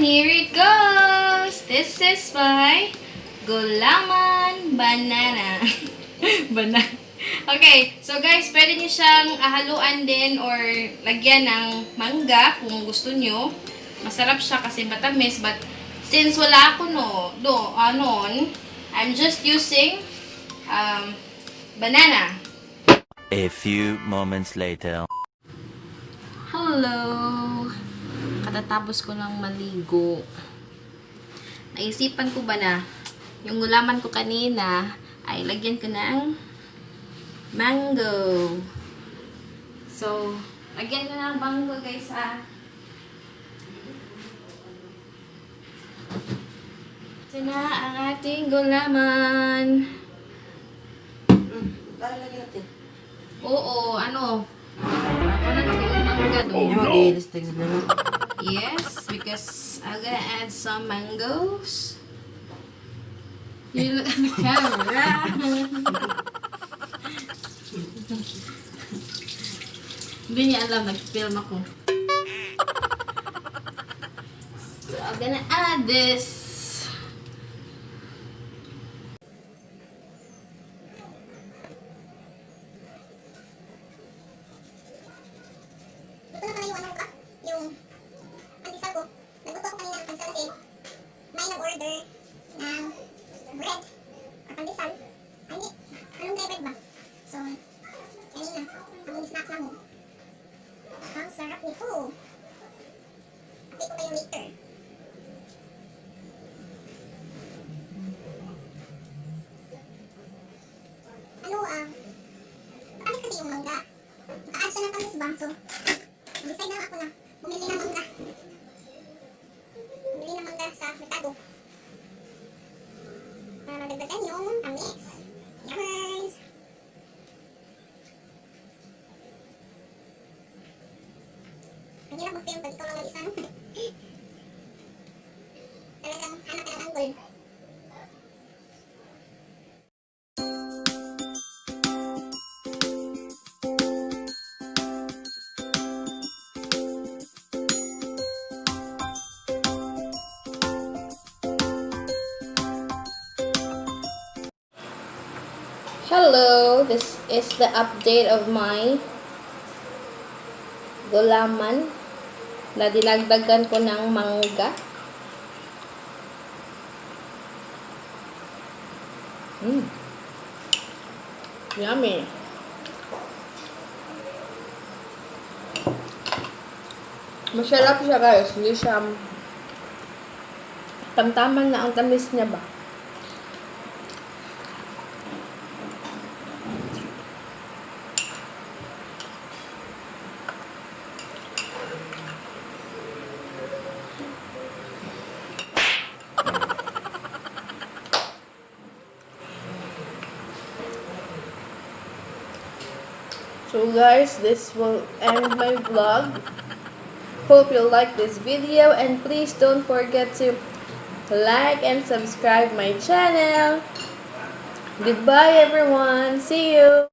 here it goes! This is my Gulaman banana. Banana. Okay, so guys, pwede nyo siyang haluan din or lagyan ng mangga kung gusto nyo. Masarap siya kasi matamis, but since wala ako noon, I'm just using banana. A few moments later. Hello! Katatapos ko lang maligo. Naisipan ko ba na yung gulaman ko kanina ay lagyan ko ng mango. So, lagyan ko ng mango guys Ito na ang ating gulaman. Oo, ano? Ako na nagawin mangga doon. Yes, because I'm gonna add some mangoes. You look at the camera. Hindi niya alam, nag-film ako. So, I'm gonna add this. Order ng bread at pandesal. Hindi, anong bread ba? So, kanina, ang snacks namin. Ang sarap nito. Pati ko kayo later. Matamis kasi yung mangga. Naka-add siya ng tamis ba? So, decide na ako na bumili ng mangga. Bumili ng mangga sa merkado. Para dagdagan yung tamis. Yummers! Ang hirap mag-film pag ikaw lang mag-isa. Talagang hanap ka ng angle. Hello, this is the update of my gulaman na dinagdagan ko ng mangga. Yummy. Masarap siya guys, hindi siya tamtaman na ang tamis niya ba. So guys, this will end my vlog. Hope you like this video and please don't forget to like and subscribe my channel. Goodbye everyone. See you.